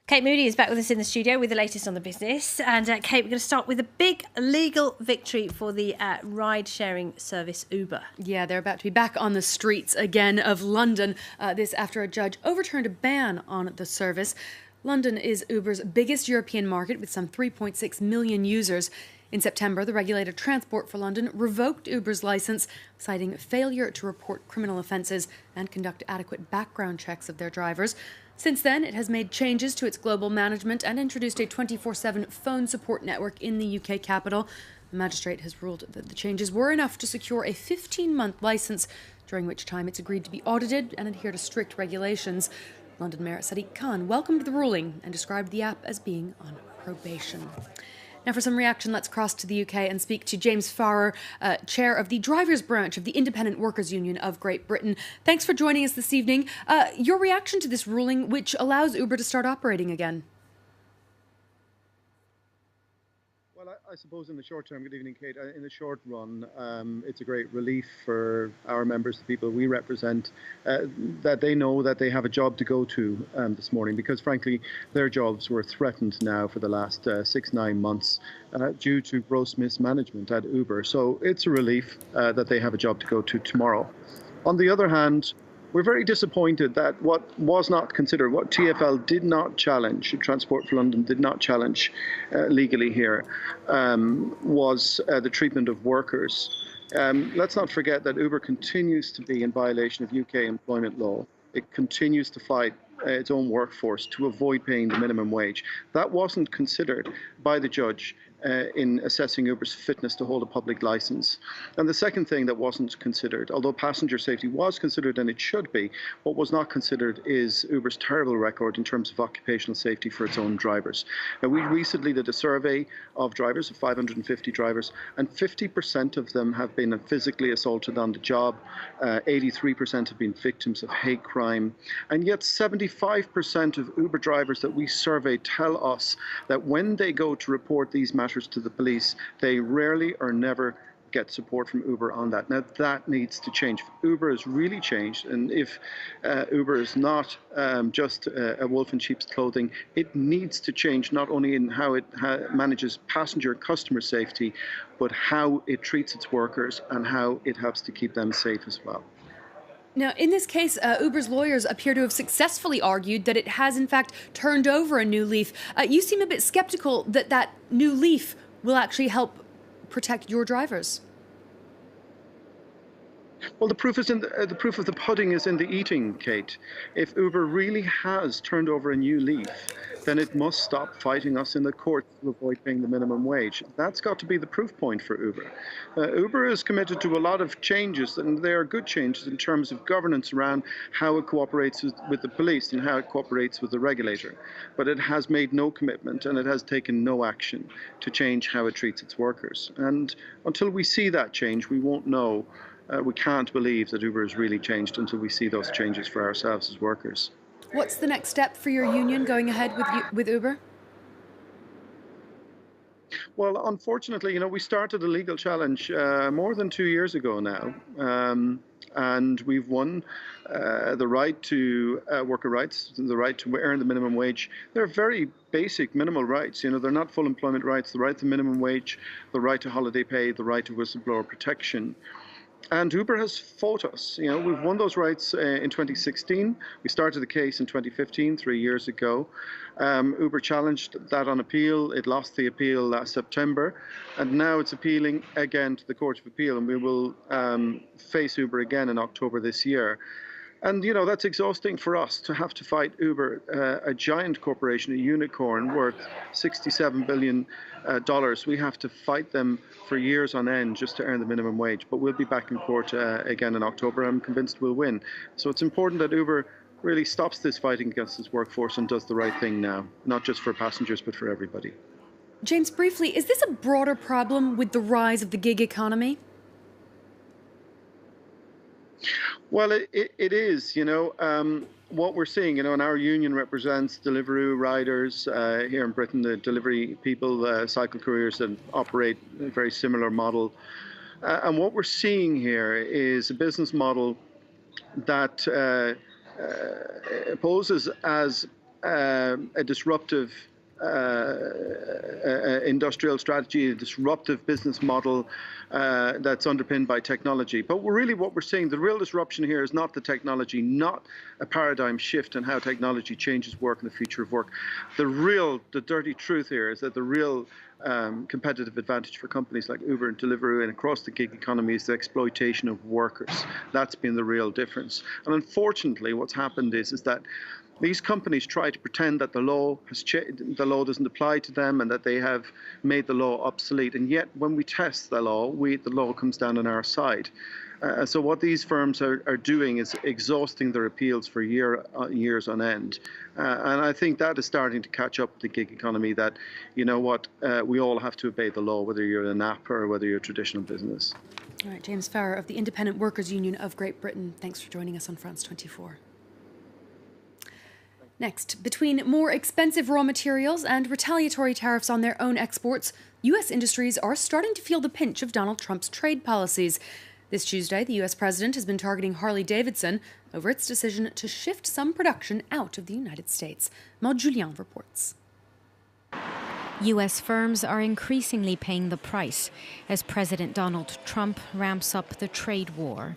Kate Moody is back with us in the studio with the latest on the business. And Kate, we're going to start with a big legal victory for the ride-sharing service Uber. Yeah, they're about to be back on the streets again of London. This after a judge overturned a ban on the service. London is Uber's biggest European market with some 3.6 million users. In September, the regulator Transport for London revoked Uber's licence, citing failure to report criminal offences and conduct adequate background checks of their drivers. Since then, it has made changes to its global management and introduced a 24/7 phone support network in the UK capital. The magistrate has ruled that the changes were enough to secure a 15-month licence, during which time it's agreed to be audited and adhere to strict regulations. London Mayor Sadiq Khan welcomed the ruling and described the app as being on probation. Now, for some reaction, let's cross to the UK and speak to James Farrar, chair of the drivers' branch of the Independent Workers' Union of Great Britain. Thanks for joining us this evening. Your reaction to this ruling, which allows Uber to start operating again? Well, I suppose in the short term, good evening, Kate, in the short run, it's a great relief for our members, the people we represent, that they know that they have a job to go to this morning, because frankly, their jobs were threatened now for the last 6-9 months due to gross mismanagement at Uber. So it's a relief that they have a job to go to tomorrow. On the other hand, we're very disappointed that what was not considered, what TfL did not challenge, Transport for London did not challenge legally here, was the treatment of workers. Let's not forget that Uber continues to be in violation of UK employment law. It continues to fight its own workforce to avoid paying the minimum wage. That wasn't considered by the judge in assessing Uber's fitness to hold a public license. And the second thing that wasn't considered, although passenger safety was considered and it should be, what was not considered is Uber's terrible record in terms of occupational safety for its own drivers. Now, we recently did a survey of drivers, of 550 drivers, and 50% of them have been physically assaulted on the job. 83% have been victims of hate crime. And yet 75% of Uber drivers that we surveyed tell us that when they go to report these matters to the police, they rarely or never get support from Uber on that. Now, that needs to change. Uber has really changed, and if Uber is not just a wolf in sheep's clothing, it needs to change not only in how it manages passenger customer safety, but how it treats its workers and how it helps to keep them safe as well. Now, in this case, Uber's lawyers appear to have successfully argued that it has, in fact, turned over a new leaf. You seem a bit skeptical that that new leaf will actually help protect your drivers. Well, the proof is the proof of the pudding is in the eating, Kate. If Uber really has turned over a new leaf, then it must stop fighting us in the courts to avoid paying the minimum wage. That's got to be the proof point for Uber. Uber is committed to a lot of changes, and they are good changes in terms of governance around how it cooperates with the police and how it cooperates with the regulator. But it has made no commitment, and it has taken no action to change how it treats its workers. And until we see that change, we won't know. We can't believe that Uber has really changed until we see those changes for ourselves as workers. What's the next step for your union going ahead with Uber? Well, unfortunately, we started a legal challenge more than 2 years ago now, and we've won the right to worker rights, the right to earn the minimum wage. They're very basic minimal rights. They're not full employment rights. The right to minimum wage, the right to holiday pay, the right to whistleblower protection. And Uber has fought us. We've won those rights in 2016. We started the case in 2015, 3 years ago. Uber challenged that on appeal. It lost the appeal last September. And now it's appealing again to the Court of Appeal. And we will face Uber again in October this year. And, that's exhausting for us to have to fight Uber, a giant corporation, a unicorn worth $67 billion. We have to fight them for years on end just to earn the minimum wage. But we'll be back in court again in October. I'm convinced we'll win. So it's important that Uber really stops this fighting against its workforce and does the right thing now, not just for passengers, but for everybody. James, briefly, is this a broader problem with the rise of the gig economy? Well, it is, what we're seeing, and our union represents Deliveroo riders here in Britain, the delivery people, cycle couriers that operate a very similar model. And what we're seeing here is a business model that poses as a disruptive industrial strategy, a disruptive business model that's underpinned by technology. But what we're seeing, the real disruption here is not the technology, not a paradigm shift in how technology changes work and the future of work. The dirty truth here is that the real competitive advantage for companies like Uber and Deliveroo and across the gig economy is the exploitation of workers. That's been the real difference. And unfortunately, what's happened is that these companies try to pretend that the law doesn't apply to them and that they have made the law obsolete. And yet, when we test the law, the law comes down on our side. So what these firms are doing is exhausting their appeals for years on end. And I think that is starting to catch up with the gig economy that, we all have to obey the law, whether you're an app or whether you're a traditional business. All right, James Farrar of the Independent Workers' Union of Great Britain. Thanks for joining us on France 24. Next, between more expensive raw materials and retaliatory tariffs on their own exports, U.S. industries are starting to feel the pinch of Donald Trump's trade policies. This Tuesday, the U.S. president has been targeting Harley-Davidson over its decision to shift some production out of the United States. Maud Julien reports. U.S. firms are increasingly paying the price as President Donald Trump ramps up the trade war.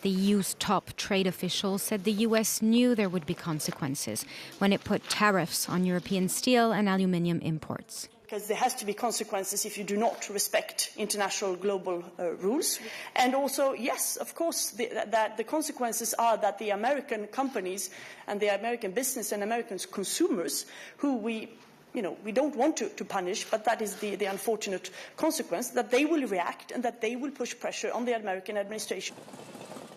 The EU's top trade official said the U.S. knew there would be consequences when it put tariffs on European steel and aluminium imports. Because there has to be consequences if you do not respect international global rules. And also, yes, of course, the consequences are that the American companies and the American business and American consumers, who we don't want to punish, but that is the unfortunate consequence, that they will react and that they will push pressure on the American administration.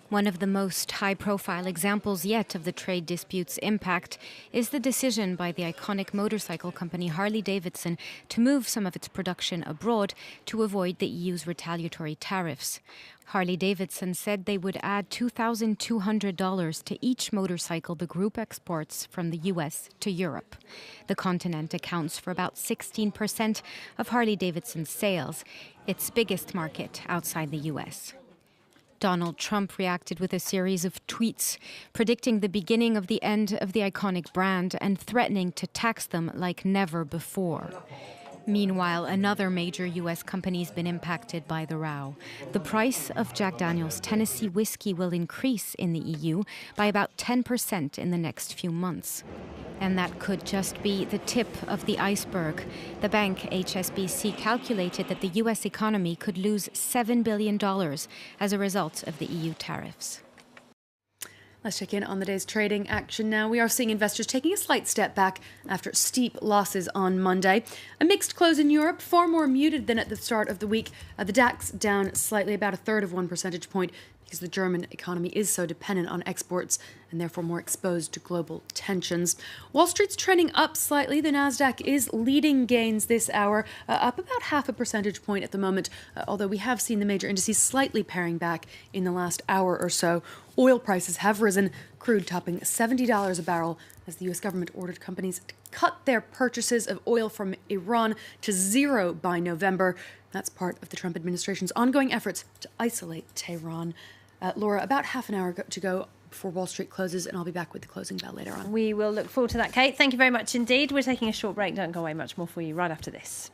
One of the most high-profile examples yet of the trade dispute's impact is the decision by the iconic motorcycle company Harley-Davidson to move some of its production abroad to avoid the EU's retaliatory tariffs. Harley-Davidson said they would add $2,200 to each motorcycle the group exports from the US to Europe. The continent accounts for about 16% of Harley-Davidson's sales, its biggest market outside the US. Donald Trump reacted with a series of tweets, predicting the beginning of the end of the iconic brand and threatening to tax them like never before. Meanwhile, another major U.S. company's been impacted by the row. The price of Jack Daniel's Tennessee whiskey will increase in the EU by about 10% in the next few months. And that could just be the tip of the iceberg. The bank HSBC calculated that the U.S. economy could lose $7 billion as a result of the EU tariffs. Let's check in on the day's trading action now. We are seeing investors taking a slight step back after steep losses on Monday. A mixed close in Europe, far more muted than at the start of the week. The DAX down slightly, about a third of 1 percentage point, because the German economy is so dependent on exports and therefore more exposed to global tensions. Wall Street's trending up slightly. The Nasdaq is leading gains this hour, up about half a percentage point at the moment, although we have seen the major indices slightly paring back in the last hour or so. Oil prices have risen, crude topping $70 a barrel as the U.S. government ordered companies to cut their purchases of oil from Iran to zero by November. That's part of the Trump administration's ongoing efforts to isolate Tehran. Laura, about half an hour to go before Wall Street closes, and I'll be back with the closing bell later on. We will look forward to that, Kate. Thank you very much indeed. We're taking a short break. Don't go away, much more for you right after this.